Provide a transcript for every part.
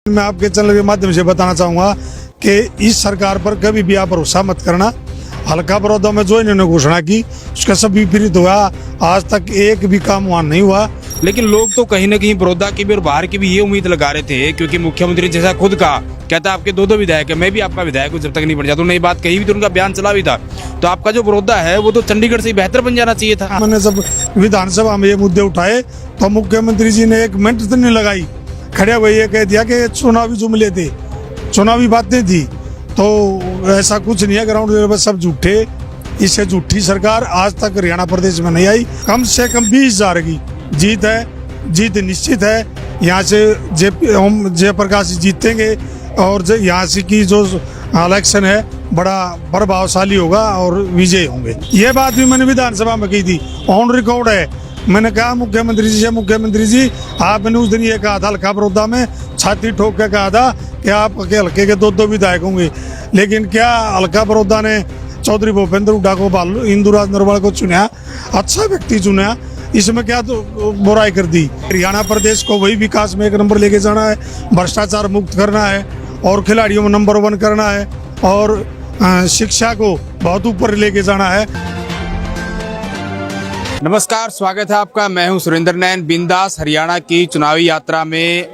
मैं आपके चैनल के माध्यम से बताना चाहूँगा कि इस सरकार पर कभी भी आप भरोसा मत करना। हल्का बड़ौदा में जो इन्होंने घोषणा की उसका सब विपरीत हुआ। आज तक एक भी काम वहाँ नहीं हुआ। लेकिन लोग तो कहीं ना कहीं बड़ौदा की भी और बाहर की भी ये उम्मीद लगा रहे थे, क्योंकि मुख्यमंत्री जैसा खुद कहा, कहता आपके दो विधायक है, मैं भी आपका विधायक हूँ, जब तक नहीं बन जाता। उन्होंने ये बात कही भी तो उनका बयान चला भी था। तो आपका जो बड़ौदा है वो तो चंडीगढ़ से ही बेहतर बन जाना चाहिए था। मैंने जब विधानसभा में ये मुद्दे उठाए तो मुख्यमंत्री जी ने एक मिनट तक नहीं लगाई, खड़े हुए ये कह दिया कि चुनावी जुमले थे, चुनावी बातें थी। तो ऐसा कुछ नहीं है, ग्राउंड लेवल पर सब झूठे। इससे झूठी सरकार आज तक हरियाणा प्रदेश में नहीं आई। कम से कम 20,000 की जीत है, जीत निश्चित है। यहाँ से जयप्रकाश जीतेंगे और यहाँ से की जो इलेक्शन है बड़ा प्रभावशाली होगा और विजयी होंगे। ये बात भी मैंने विधानसभा में की थी, ऑन रिकॉर्ड है। मैंने कहा मुख्यमंत्री जी से, मुख्यमंत्री जी आपने उस दिन ये कहा था हल्का बड़ौदा में छाती ठोक के कहा था कि आपके हल्के के दो विधायक होंगे, लेकिन क्या हल्का बड़ौदा ने चौधरी भूपेंद्र हुड्डा को इंदुराज नरवाल को चुना, अच्छा व्यक्ति चुना, इसमें क्या तो बुराई कर दी। हरियाणा प्रदेश को वही विकास में एक नंबर लेके जाना है, भ्रष्टाचार मुक्त करना है और खिलाड़ियों में नंबर 1 करना है और शिक्षा को बहुत ऊपर लेके जाना है। नमस्कार, स्वागत है आपका। मैं हूं सुरेंद्र नैन। बिंदास हरियाणा की चुनावी यात्रा में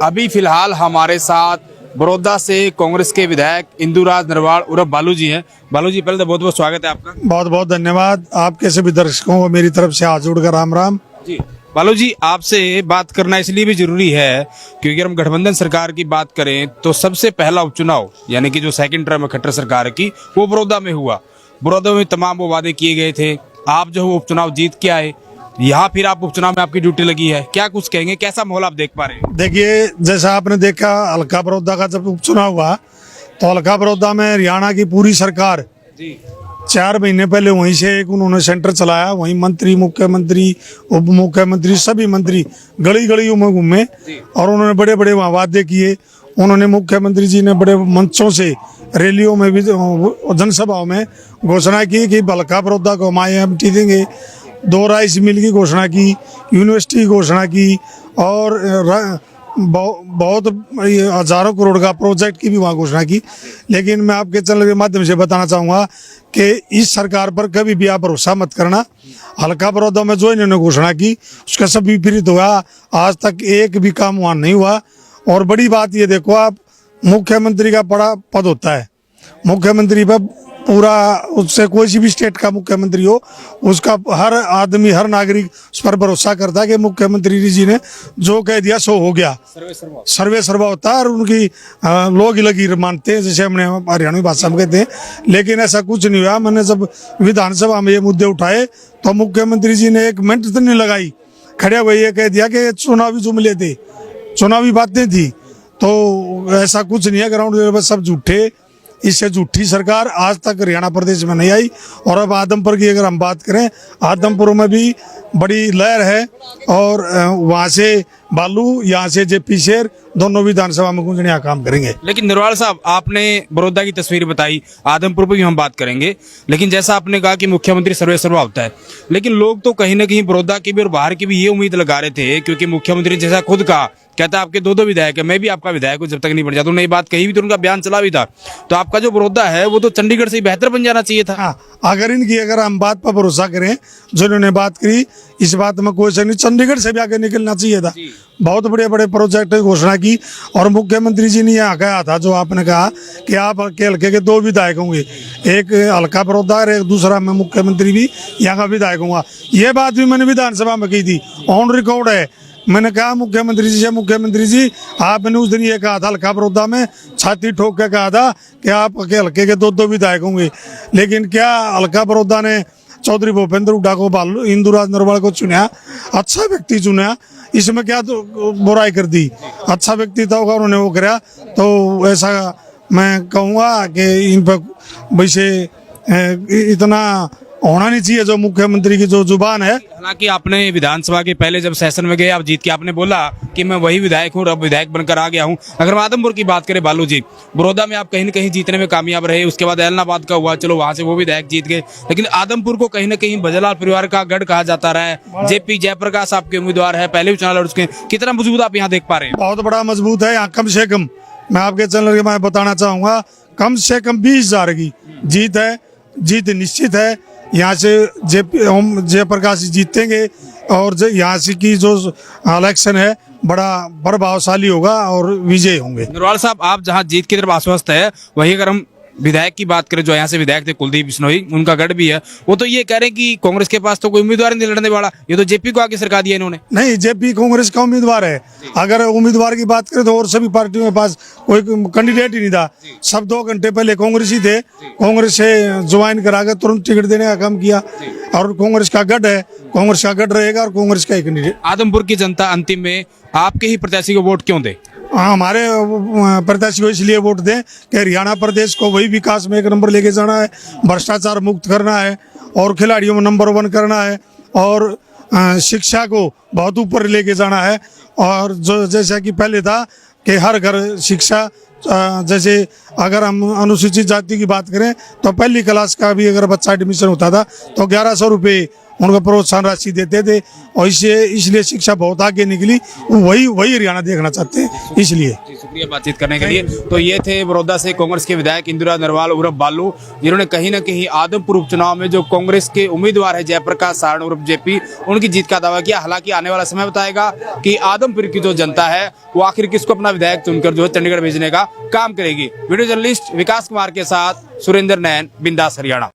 अभी फिलहाल हमारे साथ बड़ौदा से कांग्रेस के विधायक इंदुराज नरवाल उर्फ बालू जी हैं। बालू जी, पहले तो बहुत बहुत स्वागत है आपका। बहुत बहुत धन्यवाद। आपके सभी दर्शकों को मेरी तरफ से हाथ जोड़कर राम राम जी। बालू जी, आपसे बात करना इसलिए भी जरूरी है क्योंकि अगर हम गठबंधन सरकार की बात करें तो सबसे पहला उपचुनाव यानी कि जो सेकंड टर्म है खट्टर सरकार की, वो बड़ौदा में हुआ। बड़ौदा में तमाम वो वादे किए गए थे। आप जो उपचुनाव जीत के आए, यहाँ फिर आप उपचुनाव में आपकी ड्यूटी लगी है, क्या कुछ कहेंगे, कैसा माहौल आप देख पा रहे हैं? देखिए, जैसा आपने देखा हल्का बड़ौदा का जब उपचुनाव हुआ तो हल्का बड़ौदा में हरियाणा की पूरी सरकार जी 4 महीने पहले वहीं से एक उन्होंने सेंटर चलाया। वहीं मंत्री, मुख्यमंत्री, उप मुख्यमंत्री, सभी मंत्री गली गलियों में घूमे और उन्होंने बड़े बड़े वहाँ वादे किए। उन्होंने मुख्यमंत्री जी ने बड़े मंचों से, रैलियों में भी, जनसभाओं में घोषणा की कि हल्का बड़ौदा को हम IMT देंगे। 2 राइस मिल की घोषणा की, यूनिवर्सिटी की घोषणा की और बहुत हजारों करोड़ का प्रोजेक्ट की भी वहाँ घोषणा की। लेकिन मैं आपके चैनल के माध्यम से बताना चाहूँगा कि इस सरकार पर कभी भी आप भरोसा मत करना। हल्का बड़ौदा में जो इन्होंने घोषणा की उसका सब विपरीत हुआ। आज तक एक भी काम वहाँ नहीं हुआ। और बड़ी बात ये देखो, आप मुख्यमंत्री का बड़ा पद होता है, मुख्यमंत्री पर पूरा, उससे कोई सी भी स्टेट का मुख्यमंत्री हो, उसका हर आदमी, हर नागरिक उस पर भरोसा करता है कि मुख्यमंत्री जी ने जो कह दिया सो हो गया। सर्वे सर्वा होता है और उनकी लोग लगी मानते हैं, जैसे हमने हरियाणवी भाषा में कहते हैं। लेकिन ऐसा कुछ नहीं हुआ। मैंने जब विधानसभा में ये मुद्दे उठाए तो मुख्यमंत्री जी ने एक मिनट तक नहीं लगाई, खड़े हुए ये कह दिया कि चुनावी जुमले थे, चुनावी बातें थी। तो ऐसा कुछ नहीं है, ग्राउंड लेवल पर सब झूठे। इससे झूठी सरकार आज तक हरियाणा प्रदेश में नहीं आई। और अब आदमपुर की अगर हम बात करें, आदमपुर में भी बड़ी लहर है और वहाँ से बालू, यहाँ से JP शेर, दोनों विधानसभा में गूंजने काम करेंगे। लेकिन नरवाल साहब, आपने बड़ौदा की तस्वीर बताई, आदमपुर पर भी हम बात करेंगे। लेकिन जैसा आपने कहा कि मुख्यमंत्री सर्वे सर्वा होता है, लेकिन लोग तो कहीं ना कहीं बड़ौदा की भी और बाहर की भी ये उम्मीद लगा रहे थे, क्योंकि मुख्यमंत्री जैसा खुद कहा, कहता आपके दो विधायक है, मैं भी आपका विधायक हूँ, जब तक नहीं बन जाता। उन्होंने ये बात कही भी तो उनका बयान चला भी था। तो आपका जो बड़ौदा है वो तो चंडीगढ़ से ही बेहतर बन जाना चाहिए था। अगर हम बात पर भरोसा करें, जो इन्होंने बात करी, इस बात में कोई शक नहीं, चंडीगढ़ से भी आगे निकलना चाहिए था। बहुत बड़े बड़े प्रोजेक्ट की घोषणा की और मुख्यमंत्री जी ने यहाँ कहा था, जो आपने कहा कि आप हल्के के 2 विधायक होंगे, एक हल्का बड़ौदा और एक दूसरा मैं मुख्यमंत्री भी यहाँ का विधायक हूँ। ये बात भी मैंने विधानसभा में की थी, ऑन रिकॉर्ड है। मैंने कहा मुख्यमंत्री जी से, मुख्यमंत्री जी आपने उस दिन ये कहा था हल्का बड़ौदा में छाती ठोक के कहा था कि आपके हल्के के 2 विधायक होंगे, लेकिन क्या हल्का बड़ौदा ने चौधरी भूपेंद्र हुड्डा को इंदुराज नरवाल को चुना, अच्छा व्यक्ति चुना, इसमें क्या तो बुराई कर दी। अच्छा व्यक्ति था, उन्होंने वो कराया। तो ऐसा मैं कहूँगा कि इन पर वैसे इतना होना नहीं चाहिए जो मुख्यमंत्री की जो जुबान है। हालांकि आपने विधानसभा के पहले जब सेशन में गए आप जीत के आपने बोला कि मैं वही विधायक हूँ, अब विधायक बनकर आ गया हूँ। अगर हम आदमपुर की बात करें बालू जी, बड़ौदा में आप कहीं न कहीं जीतने में कामयाब रहे, उसके बाद ऐलनाबाद का हुआ, चलो वहां से वो विधायक जीत गए, लेकिन आदमपुर को कहीं न कहीं भजनलाल परिवार का गढ़ कहा जाता रहा है। जेपी जयप्रकाश आपके उम्मीदवार है, पहले भी चुनाव लड़ चुके हैं, कितना मजबूत आप यहाँ देख पा रहे हैं? बहुत बड़ा मजबूत है यहाँ। कम से कम मैं आपके चैनल के मैं बताना चाहूंगा, कम से कम 20,000 की जीत है, जीत निश्चित है। यहाँ से जयप्रकाश जी जीतेंगे और यहाँ से की जो इलेक्शन है बड़ा प्रभावशाली होगा और विजय होंगे। नरवाल साहब, आप जहाँ जीत की तरफ आश्वस्त है, वही अगर हम विधायक की बात करें जो यहाँ से विधायक थे कुलदीप बिश्नोई, उनका गढ़ भी है, वो तो ये कह रहे हैं कि कांग्रेस के पास तो कोई उम्मीदवार नहीं लड़ने वाला, ये तो जेपी को आगे सरका दिया इन्होंने। नहीं, जेपी कांग्रेस का उम्मीदवार है। अगर उम्मीदवार की बात करें तो और सभी पार्टियों के पास कोई कैंडिडेट ही नहीं था। सब 2 घंटे पहले कांग्रेस ही थे, कांग्रेस से ज्वाइन करा के तुरंत टिकट देने का काम किया और कांग्रेस का गढ़ है, कांग्रेस का गढ़ रहेगा और कांग्रेस का ही कैंडिडेट। आदमपुर की जनता अंतिम में आपके ही प्रत्याशी को वोट क्यों दे? हमारे प्रत्याशी को इसलिए वोट दें कि हरियाणा प्रदेश को वही विकास में 1 नंबर लेके जाना है, भ्रष्टाचार मुक्त करना है और खिलाड़ियों में नंबर 1 करना है और शिक्षा को बहुत ऊपर लेके जाना है। और जो जैसा कि पहले था कि हर घर शिक्षा, जैसे अगर हम अनुसूचित जाति की बात करें तो पहली क्लास का भी अगर बच्चा एडमिशन होता था तो 1100 रुपये उनको प्रोत्साहन राशि देते थे और इसलिए शिक्षा बहुत आगे निकली। वही हरियाणा देखना चाहते हैं, इसलिए। शुक्रिया बातचीत करने के लिए। तो ये थे बड़ौदा से कांग्रेस के विधायक इंदिरा नरवाल उर्फ बालू, जिन्होंने कहीं ना कहीं आदमपुर उपचुनाव में जो कांग्रेस के उम्मीदवार है जयप्रकाश सारण उर्फ जेपी, उनकी जीत का दावा किया। हालांकि आने वाला समय बताएगा कि आदमपुर की जो जनता है वो आखिर किसको अपना विधायक चुनकर जो है चंडीगढ़ भेजने का काम करेगी। वीडियो जर्नलिस्ट विकास कुमार के साथ सुरेंद्र नैन, बिंदास हरियाणा।